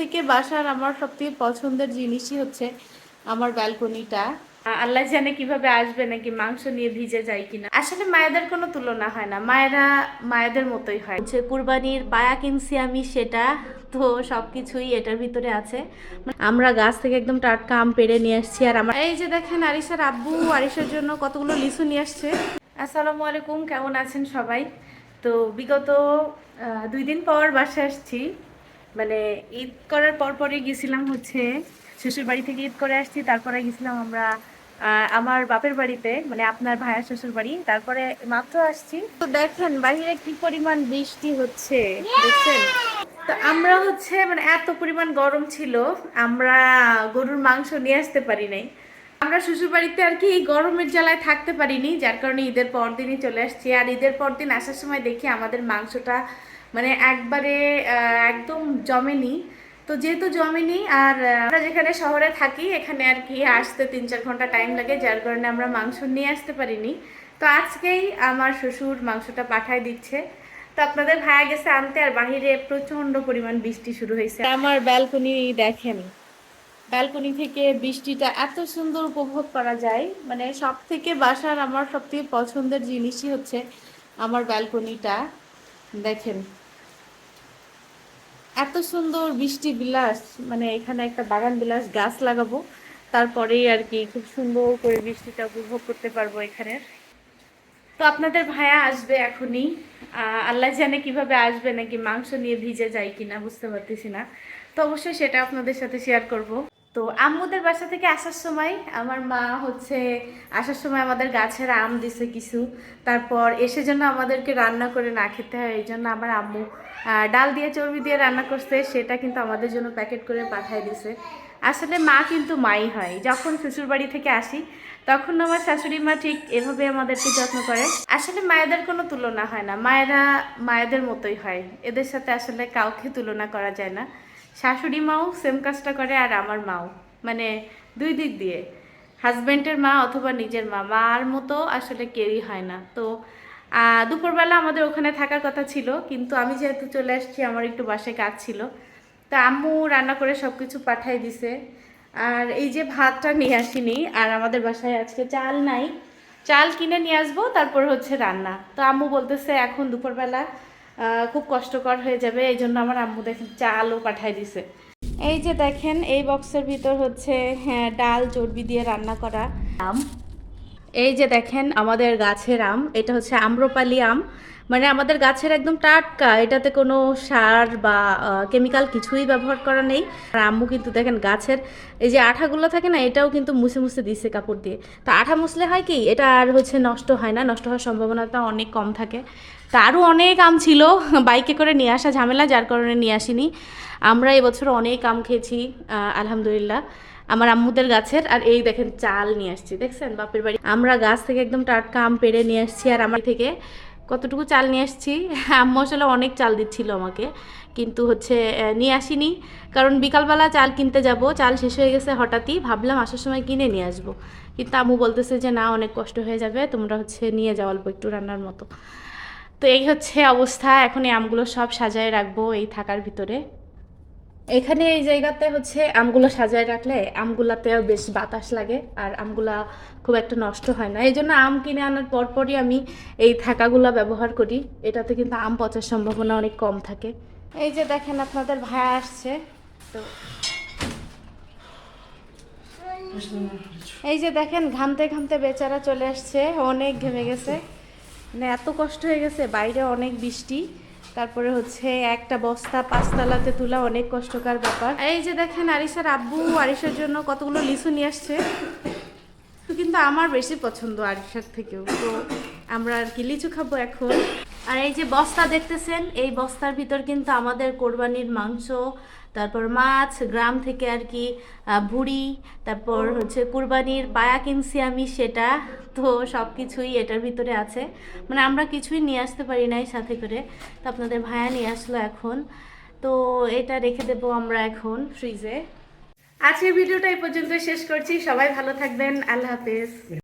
থেকে বাসার আমার সবথেকে পছন্দের জিনিসই হচ্ছে আমার ব্যালকনিটা। আল্লাহ জানে কিভাবে আসবে, নাকি মাংস নিয়ে ভিজে যায় কিনা। আসলে মায়েদের কোনো তুলনা হয় না, মায়েরা মায়েদের মতোই হয়। হচ্ছে কুরবানির পায়া কিনছি আমি, সেটা তো সবকিছুই এটার ভিতরে আছে। আমরা গাছ থেকে একদম টাটকা আম পেড়ে নিয়ে আসছি। আর আমার এই যে দেখেন আরিশার আব্বু আরিশার জন্য কতগুলো লিচু নিয়ে আসছে। আসসালামু আলাইকুম, কেমন আছেন সবাই? তো বিগত 2 দিন পর বাসায় আসছি, মানে ঈদ করার পরপরই গেছিলাম হচ্ছে শ্বশুর বাড়ি থেকে ঈদ করে আসছি। তারপরে গেছিলাম আমরা আমার বাপের বাড়িতে, মানে আপনার ভাইয়ের শ্বশুর বাড়ি। তারপরে মাত্র আসছি, তো দেখেন বাইরে কি পরিমাণ বৃষ্টি হচ্ছে, দেখছেন? তো আমরা হচ্ছে মানে এত পরিমাণ গরম ছিল, আমরা গরুর মাংস নিয়ে আসতে পারি নাই। আমরা শ্বশুর বাড়িতে আর কি এই গরমের জ্বালায় থাকতে পারিনি, যার কারণে ঈদের পর দিনই চলে আসছি। আর ঈদের পর দিন আসার সময় দেখি আমাদের মাংসটা মানে একবারে একদম জমেনি। তো যেহেতু জমেনি, আর আমরা যেখানে শহরে থাকি এখানে আর কি আসতে 3-4 ঘন্টা টাইম লাগে, যার কারণে আমরা মাংস নিয়ে আসতে পারিনি। তো আজকেই আমার শ্বশুর মাংসটা পাঠায় দিচ্ছে। তো আপনাদের ভাইয়া গেছে আনতে, আর বাহিরে প্রচন্ড পরিমাণ বৃষ্টি শুরু হয়েছে। আমার ব্যালকনি দেখেন, ব্যালকনি থেকে বৃষ্টিটা এত সুন্দর উপভোগ করা যায়। মানে সব থেকে বাসার আমার সবথেকে পছন্দের জিনিসই হচ্ছে আমার ব্যালকনিটা। দেখেন এত সুন্দর বৃষ্টি বিলাস, মানে এখানে একটা বাগান বিলাস গাছ লাগাবো, তারপরেই আর কি খুব সুন্দর করে বৃষ্টিটা উপভোগ করতে পারবো এখানে। তো আপনাদের ভাইয়া আসবে এখনই, আল্লাহ জানে কিভাবে আসবে, নাকি মাংস নিয়ে ভিজে যায় কিনা বুঝতে পারতেছি না। তো অবশ্যই সেটা আপনাদের সাথে শেয়ার করব। তো আম্মুদের বাসা থেকে আসার সময় আমার মা হচ্ছে আসার সময় আমাদের গাছের আম দিছে কিছু, তারপর এসে জন্য আমাদেরকে রান্না করে না খেতে হয়, এই জন্য আমার আম্মু ডাল দিয়ে চর্বি দিয়ে রান্না করছে, সেটা কিন্তু আমাদের জন্য প্যাকেট করে পাঠিয়ে দিছে। আসলে মা কিন্তু মাই হয়, যখন শ্বশুরবাড়ি থেকে আসি তখন আমার শাশুড়ি মা ঠিক এভাবে আমাদেরকে যত্ন করে। আসলে মায়েদের কোনো তুলনা হয় না, মায়েরা মায়েদের মতোই হয়, এদের সাথে আসলে কাউকে তুলনা করা যায় না। শাশুড়ি মাও সেম কাজটা করে, আর আমার মাও, মানে দুই দিক দিয়ে, হাজব্যান্ডের মা অথবা নিজের মা, মার মতো আসলে কেউই হয় না। তো দুপুরবেলা আমাদের ওখানে থাকার কথা ছিল, কিন্তু আমি যেহেতু চলে আসছি আমার একটু বাসায় কাজ ছিল, তা আম্মু রান্না করে সব কিছু পাঠাই দিছে। আর এই যে ভাতটা নিয়ে আসিনি, আর আমাদের বাসায় আজকে চাল নাই, চাল কিনে নিয়ে আসবো তারপর হচ্ছে রান্না। তো আম্মু বলতেছে এখন দুপুরবেলা খুব কষ্টকর হয়ে যাবে, এই জন্য আমার আম্মু দেখেন চালও পাঠাই দিছে। এই যে দেখেন এই বক্সের ভিতর হচ্ছে হ্যাঁ ডাল চর্বি দিয়ে রান্না করা আম। এই যে দেখেন আমাদের গাছের আম, এটা হচ্ছে আম্রপালি আম, মানে আমাদের গাছের একদম টাটকা, এটাতে কোনো সার বা কেমিক্যাল কিছুই ব্যবহার করা নেই। আর আম্মু কিন্তু দেখেন গাছের এই যে আঠাগুলো থাকে না, এটাও কিন্তু মুছে মুছে দিচ্ছে কাপড় দিয়ে। তো আঠা মুছলে হয় কি, এটা আর হচ্ছে নষ্ট হয় না, নষ্ট হওয়ার সম্ভাবনাটা অনেক কম থাকে। তা আরও অনেক আম ছিল, বাইকে করে নিয়ে আসা ঝামেলা, যার কারণে নিয়ে আসিনি। আমরা এবছর অনেক আম খেয়েছি আলহামদুলিল্লাহ আমার আম্মুদের গাছের। আর এই দেখেন চাল নিয়ে আসছি, দেখছেন বাপের বাড়ি আমরা গাছ থেকে একদম টাটকা আম পেড়ে নিয়ে আসছি। আর আমার থেকে কতটুকু চাল নিয়ে আসছি, আম্মু আসলে অনেক চাল দিচ্ছিল আমাকে, কিন্তু হচ্ছে নিয়ে আসিনি, কারণ বিকালবেলা চাল কিনতে যাব, চাল শেষ হয়ে গেছে হঠাৎই, ভাবলাম আসার সময় কিনে নিয়ে আসবো, কিন্তু আম্মু বলতেছে যে না অনেক কষ্ট হয়ে যাবে, তোমরা হচ্ছে নিয়ে যাও অল্প একটু রান্নার মতো। তো এই হচ্ছে অবস্থা, এখন এই আমগুলো সব সাজায় রাখবো এই থাকার ভিতরে। এখানে এই জায়গাতে হচ্ছে আমগুলো সাজায় রাখলে আমগুলাতেও বেশ বাতাস লাগে, আর আমগুলা খুব একটা নষ্ট হয় না, এই জন্য আম কিনে আনার পরপরই আমি এই থাকাগুলো ব্যবহার করি, এটাতে কিন্তু আম পচার সম্ভাবনা অনেক কম থাকে। এই যে দেখেন আপনাদের ভাইয়া আসছে, তো এই যে দেখেন ঘামতে ঘামতে বেচারা চলে আসছে, অনেক ঘেমে গেছে, মানে এত কষ্ট হয়ে গেছে, বাইরে অনেক বৃষ্টি, তারপরে হচ্ছে একটা বস্তা 5 তলাতে তোলা অনেক কষ্টকর ব্যাপার। এই যে দেখেন আরিশার আব্বু আরিশার জন্য কতগুলো লিচু নিয়ে আসছে, কিন্তু আমার বেশি পছন্দ আরিশার থেকেও, তো আমরা আর কি লিচু খাবো এখন। আর এই যে বস্তা দেখতেছেন, এই বস্তার ভিতর কিন্তু আমাদের কোরবানির মাংস, তারপর মাছ, গ্রাম থেকে আর কি ভুড়ি, তারপর হচ্ছে কুরবানির পায়া কিনছি আমি, সেটা তো সব কিছুই এটার ভিতরে আছে, মানে আমরা কিছুই নিয়ে আসতে পারি নাই সাথে করে, তো আপনাদের ভাইয়া নিয়ে আসলো এখন। তো এটা রেখে দেবো আমরা এখন ফ্রিজে। আজকের ভিডিওটা এই পর্যন্ত শেষ করছি, সবাই ভালো থাকবেন, আল্লাহ হাফেজ।